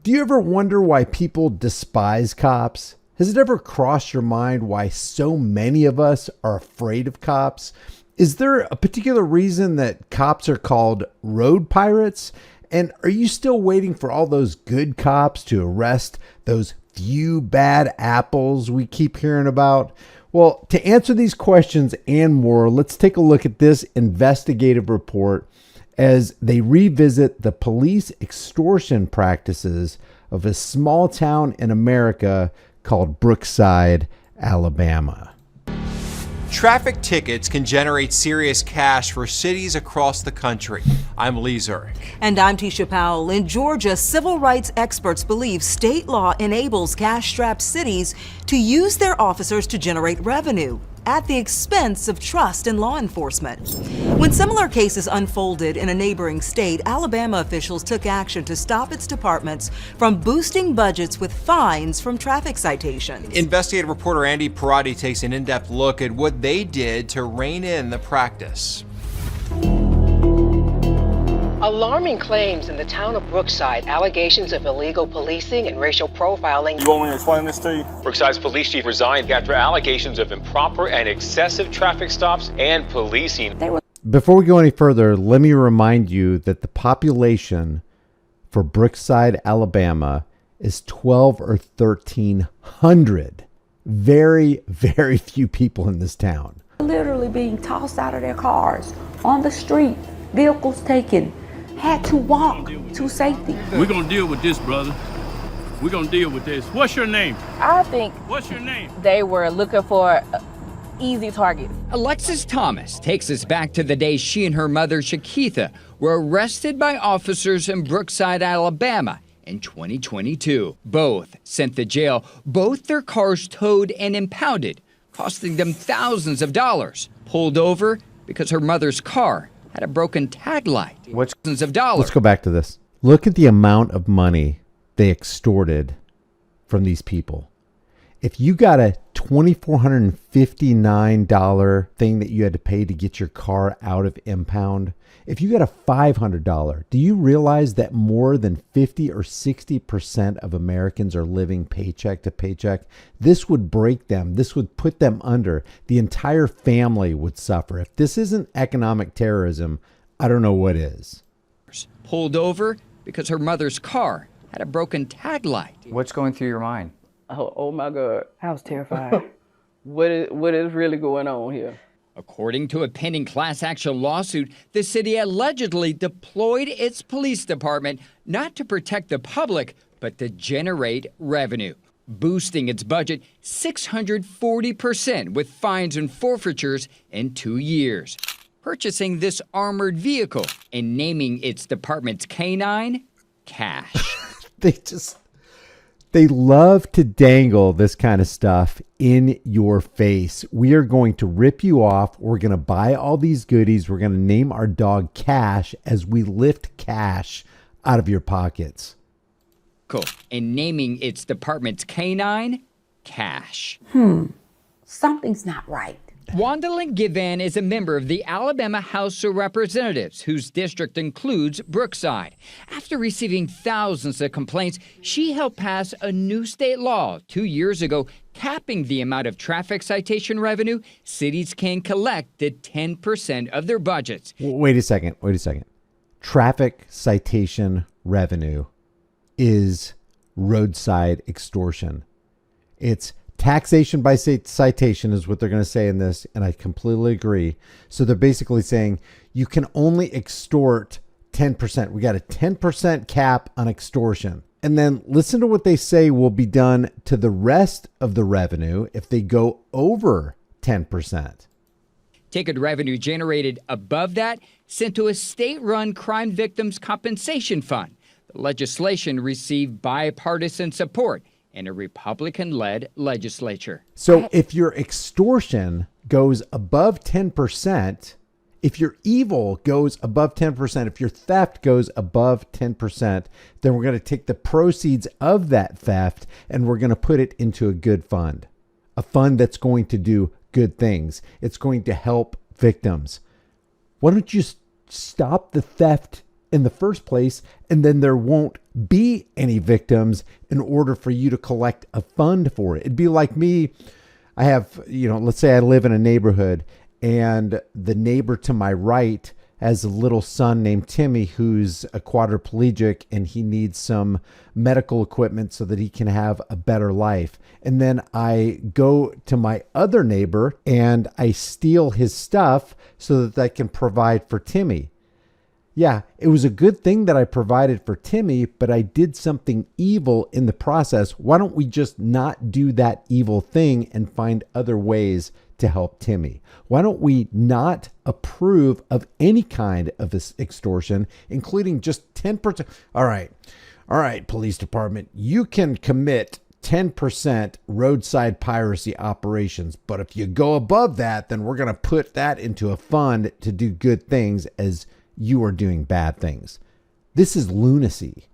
Do you ever wonder why people despise cops? Has it ever crossed your mind why so many of us are afraid of cops? Is there a particular reason that cops are called road pirates? And are you still waiting for all those good cops to arrest those few bad apples we keep hearing about? Well, to answer these questions and more, let's take a look at this investigative report as they revisit the police extortion practices of a small town in America called Brookside, Alabama. Traffic tickets can generate serious cash for cities across the country. I'm Lee Zurich. And I'm Tisha Powell. In Georgia, civil rights experts believe state law enables cash-strapped cities to use their officers to generate revenue at the expense of trust in law enforcement. When similar cases unfolded in a neighboring state, Alabama officials took action to stop its departments from boosting budgets with fines from traffic citations. Investigative reporter Andy Parati takes an in-depth look at what they did to rein in the practice. Alarming claims in the town of Brookside, allegations of illegal policing and racial profiling. You want me to explain this to you? Brookside's police chief resigned after allegations of improper and excessive traffic stops and policing. Before we go any further, let me remind you that the population for Brookside, Alabama is 12 or 1,300. Very, very few people in this town. Literally being tossed out of their cars, on the street, vehicles taken, had to walk to safety. We're gonna deal with this, brother. We're gonna deal with this. What's your name? I think What's your name? they were looking for easy targets. Alexis Thomas takes us back to the day she and her mother, Shakitha, were arrested by officers in Brookside, Alabama in 2022. Both sent to jail, both their cars towed and impounded, costing them thousands of dollars. Pulled over because her mother's car had a broken tag light. Thousands of dollars. Let's go back to this. Look at the amount of money they extorted from these people. If you got a $2,459 thing that you had to pay to get your car out of impound, if you got a $500, do you realize that more than 50 or 60% of Americans are living paycheck to paycheck? This would break them. This would put them under. The entire family would suffer. If this isn't economic terrorism, I don't know what is. Pulled over because her mother's car had a broken tag light. What's going through your mind? Oh my God. I was terrified. What is really going on here? According to a pending class action lawsuit, the city allegedly deployed its police department not to protect the public, but to generate revenue, boosting its budget 640% with fines and forfeitures in 2 years, purchasing this armored vehicle and naming its department's canine Cash. They love to dangle this kind of stuff in your face. We are going to rip you off. We're going to buy all these goodies. We're going to name our dog Cash as we lift cash out of your pockets. Cool. And naming its department's canine Cash. Something's not right. Wandalyn Givan is a member of the Alabama House of Representatives, whose district includes Brookside. After receiving thousands of complaints, she helped pass a new state law 2 years ago, capping the amount of traffic citation revenue cities can collect at 10% of their budgets. Wait a second. Traffic citation revenue is roadside extortion. It's taxation by citation is what they're going to say in this, and I completely agree. So they're basically saying you can only extort 10%. We got a 10% cap on extortion. And then listen to what they say will be done to the rest of the revenue if they go over 10%. Ticket revenue generated above that sent to a state-run crime victims compensation fund. The legislation received bipartisan support in a Republican-led legislature. So if your extortion goes above 10%, if your evil goes above 10%, if your theft goes above 10%, then we're going to take the proceeds of that theft and we're going to put it into a good fund, a fund that's going to do good things. It's going to help victims. Why don't you stop the theft in the first place, and then there won't be any victims in order for you to collect a fund for it. It'd be like me. I have, let's say I live in a neighborhood and the neighbor to my right has a little son named Timmy who's a quadriplegic and he needs some medical equipment so that he can have a better life. And then I go to my other neighbor and I steal his stuff so that I can provide for Timmy. Yeah, it was a good thing that I provided for Timmy, but I did something evil in the process. Why don't we just not do that evil thing and find other ways to help Timmy? Why don't we not approve of any kind of this extortion, including just 10%? All right, police department, you can commit 10% roadside piracy operations, but if you go above that, then we're going to put that into a fund to do good things as you are doing bad things. This is lunacy.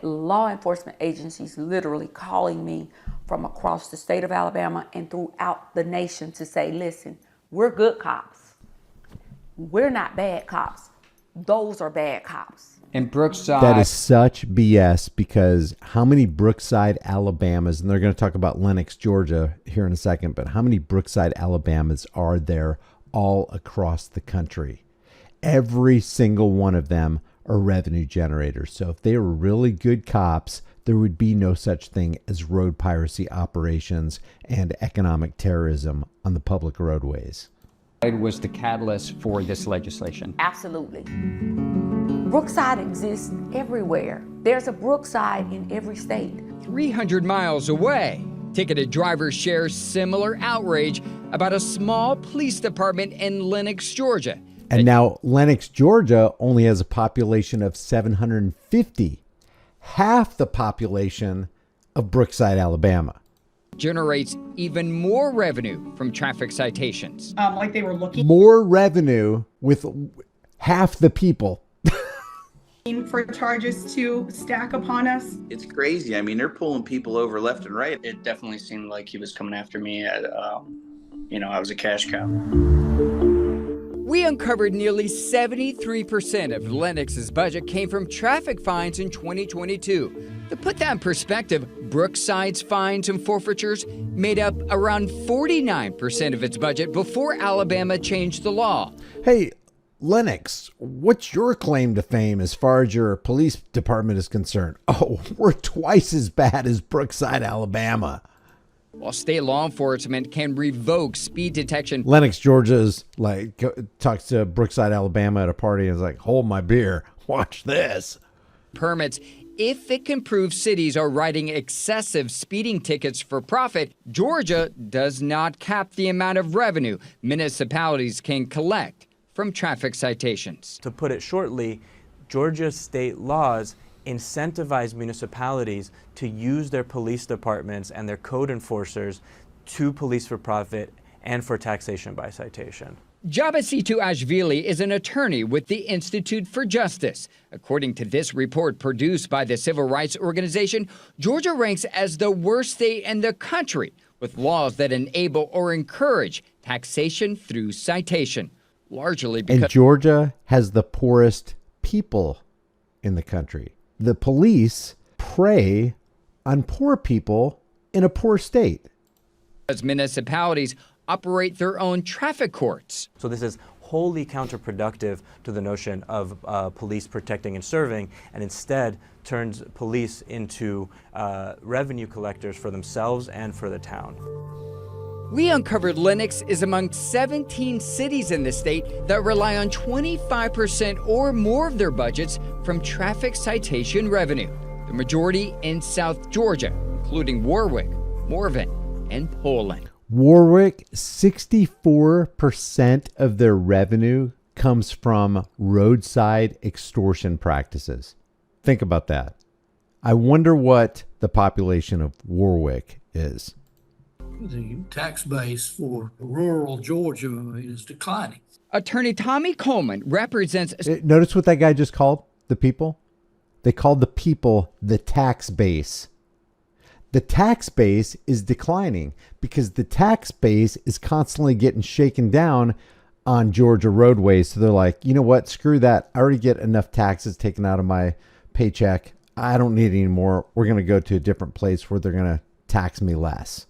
Law enforcement agencies literally calling me from across the state of Alabama and throughout the nation to say, listen, we're good cops. We're not bad cops. Those are bad cops. And Brookside. That is such BS, because how many Brookside, Alabamas, and they're going to talk about Lenox, Georgia here in a second, but how many Brookside, Alabamas are there all across the country? Every single one of them are revenue generators. So if they were really good cops, there would be no such thing as road piracy operations and economic terrorism on the public roadways. Was the catalyst for this legislation. Absolutely. Brookside exists everywhere. There's a Brookside in every state. 300 miles away, ticketed drivers share similar outrage about a small police department in Lenox, Georgia. And now Lenox, Georgia only has a population of 750, half the population of Brookside, Alabama. Generates even more revenue from traffic citations. Like they were looking more revenue with half the people. for charges to stack upon us. It's crazy. I mean, they're pulling people over left and right. It definitely seemed like he was coming after me. I was a cash cow. We uncovered nearly 73% of Lenox's budget came from traffic fines in 2022. To put that in perspective, Brookside's fines and forfeitures made up around 49% of its budget before Alabama changed the law. Hey, Lenox, what's your claim to fame as far as your police department is concerned? Oh, we're twice as bad as Brookside, Alabama. While state law enforcement can revoke speed detection. Lenox, Georgia's talks to Brookside, Alabama at a party and is like, hold my beer, watch this. Permits, if it can prove cities are writing excessive speeding tickets for profit, Georgia does not cap the amount of revenue municipalities can collect from traffic citations. To put it shortly, Georgia's state laws incentivize municipalities to use their police departments and their code enforcers to police for profit and for taxation by citation. Jabasitu Ashvili is an attorney with the Institute for Justice. According to this report produced by the civil rights organization, Georgia ranks as the worst state in the country with laws that enable or encourage taxation through citation, largely because... And Georgia has the poorest people in the country. The police prey on poor people in a poor state. As municipalities operate their own traffic courts. So this is wholly counterproductive to the notion of police protecting and serving, and instead turns police into revenue collectors for themselves and for the town. We uncovered Lenox is among 17 cities in the state that rely on 25% or more of their budgets from traffic citation revenue. The majority in South Georgia, including Warwick, Morven, and Poland. Warwick, 64% of their revenue comes from roadside extortion practices. Think about that. I wonder what the population of Warwick is. The tax base for rural Georgia is declining. Attorney Tommy Coleman represents... Notice what that guy just called the people? They called the people the tax base. The tax base is declining because the tax base is constantly getting shaken down on Georgia roadways. So they're like, you know what? Screw that. I already get enough taxes taken out of my paycheck. I don't need any more. We're going to go to a different place where they're going to tax me less.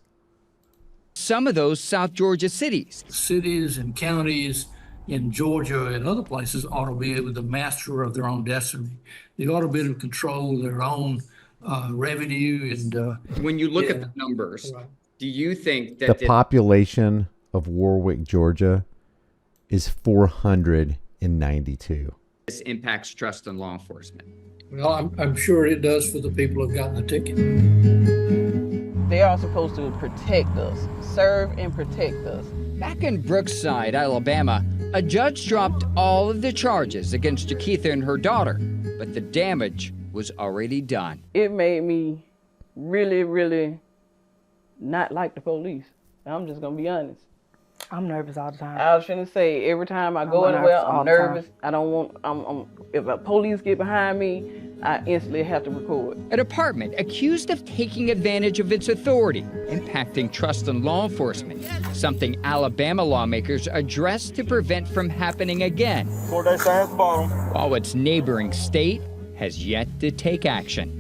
Some of those South Georgia cities. Cities and counties in Georgia and other places ought to be able to master of their own destiny. They ought to be able to control their own revenue. And when you look at the numbers, do you think that the population of Warwick, Georgia is 492? This impacts trust in law enforcement. Well, I'm sure it does for the people who've gotten the ticket. They are supposed to protect us, serve and protect us. Back in Brookside, Alabama, a judge dropped all of the charges against Chiquita and her daughter, but the damage was already done. It made me really, really not like the police. I'm just gonna be honest. I'm nervous all the time. I was finna say, every time I go anywhere, I'm nervous. I don't want, if a police get behind me, I instantly have to record. A department accused of taking advantage of its authority, impacting trust in law enforcement, something Alabama lawmakers addressed to prevent from happening again. While its neighboring state has yet to take action.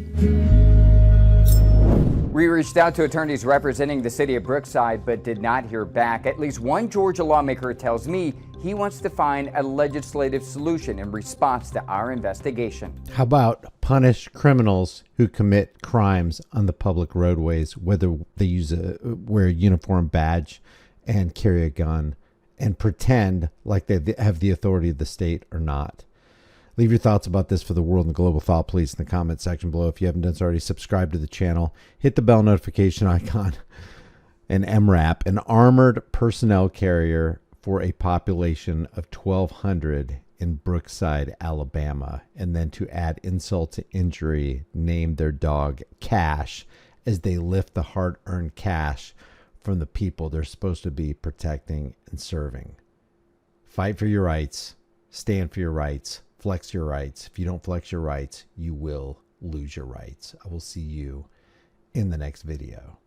We reached out to attorneys representing the city of Brookside, but did not hear back. At least one Georgia lawmaker tells me he wants to find a legislative solution in response to our investigation. How about punish criminals who commit crimes on the public roadways, whether they wear a uniform badge and carry a gun, and pretend like they have the authority of the state or not? Leave your thoughts about this for the world and global thought, please, in the comment section below. If you haven't done so already, subscribe to the channel. Hit the bell notification icon. An MRAP, an armored personnel carrier for a population of 1,200 in Brookside, Alabama. And then to add insult to injury, named their dog Cash as they lift the hard-earned cash from the people they're supposed to be protecting and serving. Fight for your rights. Stand for your rights. Flex your rights. If you don't flex your rights, you will lose your rights. I will see you in the next video.